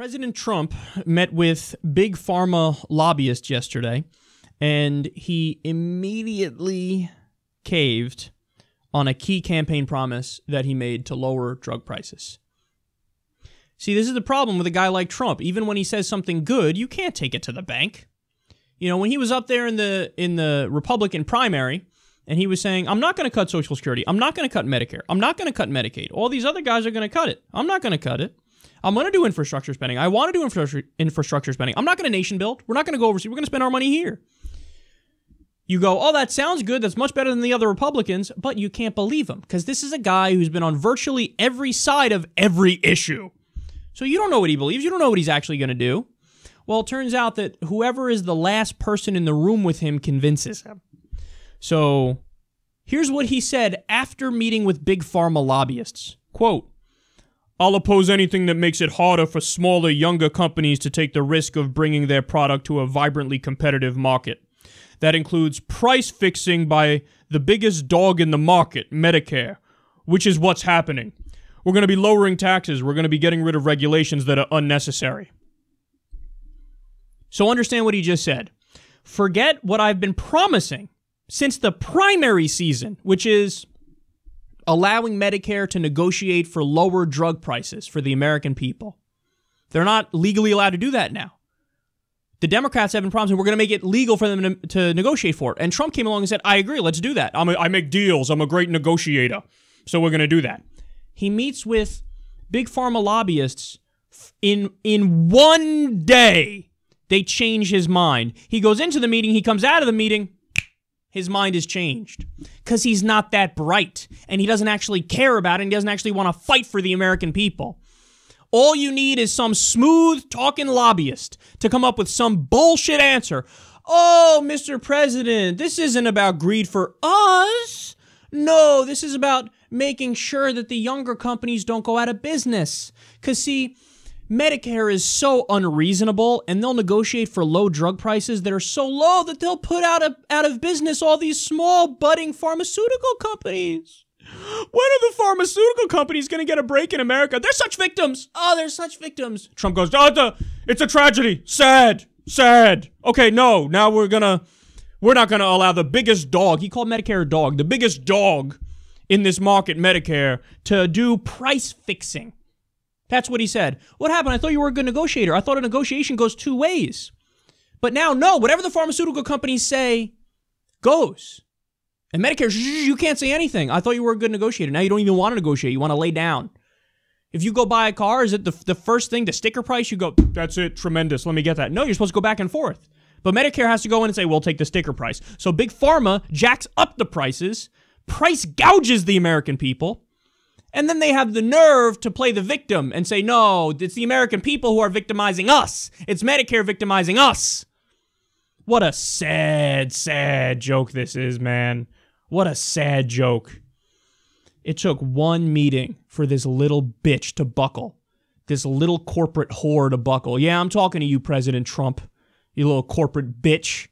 President Trump met with big pharma lobbyists yesterday, and he immediately caved on a key campaign promise that he made to lower drug prices. See, this is the problem with a guy like Trump. Even when he says something good, you can't take it to the bank. You know, when he was up there in the Republican primary, and he was saying, I'm not going to cut Social Security. I'm not going to cut Medicare. I'm not going to cut Medicaid. All these other guys are going to cut it. I'm not going to cut it. I'm going to do infrastructure spending. I want to do infrastructure spending. I'm not going to nation build. We're not going to go overseas. We're going to spend our money here. You go, oh, that sounds good. That's much better than the other Republicans. But you can't believe him because this is a guy who's been on virtually every side of every issue. So you don't know what he believes. You don't know what he's actually going to do. Well, it turns out that whoever is the last person in the room with him convinces him. So here's what he said after meeting with big pharma lobbyists. Quote, I'll oppose anything that makes it harder for smaller, younger companies to take the risk of bringing their product to a vibrantly competitive market. That includes price fixing by the biggest dog in the market, Medicare, which is what's happening. We're going to be lowering taxes. We're going to be getting rid of regulations that are unnecessary. So understand what he just said. Forget what I've been promising since the primary season, which is allowing Medicare to negotiate for lower drug prices for the American people. They're not legally allowed to do that now. The Democrats have been promising we're going to make it legal for them to negotiate for it. And Trump came along and said, I agree, let's do that. I make deals. I'm a great negotiator. So we're going to do that. He meets with big pharma lobbyists in one day. They change his mind. He goes into the meeting. He comes out of the meeting. His mind is changed because he's not that bright and he doesn't actually care about it and he doesn't actually want to fight for the American people. All you need is some smooth-talking lobbyist to come up with some bullshit answer. Oh, Mr. President, this isn't about greed for us. No, this is about making sure that the younger companies don't go out of business. Because, see, Medicare is so unreasonable, and they'll negotiate for low drug prices that are so low that they'll put out of business all these small, budding pharmaceutical companies. When are the pharmaceutical companies going to get a break in America? They're such victims. Oh, they're such victims. Trump goes, oh, it's a tragedy. Sad. Okay, no, now we're not going to allow the biggest dog, he called Medicare a dog, the biggest dog in this market, Medicare, to do price fixing. That's what he said. What happened? I thought you were a good negotiator. I thought a negotiation goes two ways. But now, no, whatever the pharmaceutical companies say goes. And Medicare, you can't say anything. I thought you were a good negotiator. Now you don't even want to negotiate. You want to lay down. If you go buy a car, is it the first thing, the sticker price? You go, that's it, tremendous, let me get that. No, you're supposed to go back and forth. But Medicare has to go in and say, we'll take the sticker price. So Big Pharma jacks up the prices, price gouges the American people, and then they have the nerve to play the victim and say, no, it's the American people who are victimizing us. It's Medicare victimizing us. What a sad, sad joke this is, man. What a sad joke. It took one meeting for this little bitch to buckle. This little corporate whore to buckle. Yeah, I'm talking to you, President Trump. You little corporate bitch.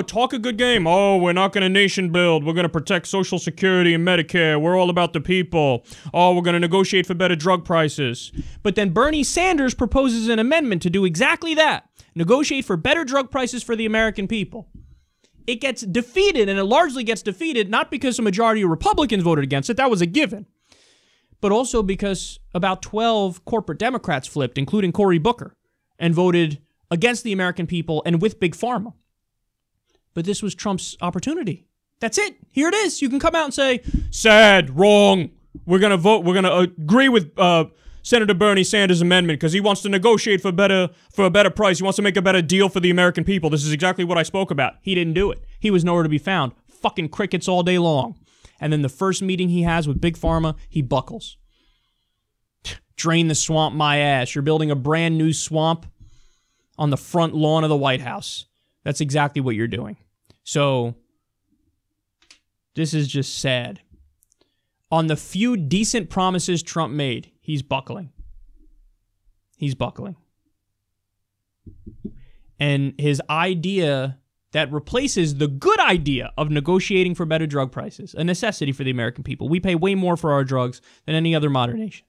Talk a good game. Oh, we're not going to nation build. We're going to protect Social Security and Medicare. We're all about the people. Oh, we're going to negotiate for better drug prices. But then Bernie Sanders proposes an amendment to do exactly that. Negotiate for better drug prices for the American people. It gets defeated, and it largely gets defeated not because a majority of Republicans voted against it. That was a given. But also because about 12 corporate Democrats flipped, including Cory Booker, and voted against the American people and with Big Pharma. But this was Trump's opportunity. That's it. Here it is. You can come out and say, sad, wrong. We're going to vote. We're going to agree with Senator Bernie Sanders' amendment because he wants to negotiate for a better price. He wants to make a better deal for the American people. This is exactly what I spoke about. He didn't do it. He was nowhere to be found. Fucking crickets all day long. And then the first meeting he has with Big Pharma, he buckles. Drain the swamp, my ass. You're building a brand new swamp on the front lawn of the White House. That's exactly what you're doing. So, this is just sad. On the few decent promises Trump made, he's buckling. He's buckling. And his idea that replaces the good idea of negotiating for better drug prices, a necessity for the American people. We pay way more for our drugs than any other modern nation.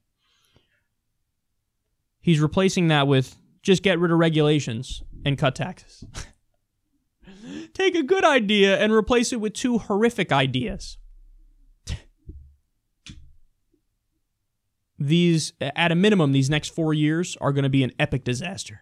He's replacing that with just get rid of regulations and cut taxes. Take a good idea and replace it with two horrific ideas. At a minimum, these next 4 years are going to be an epic disaster.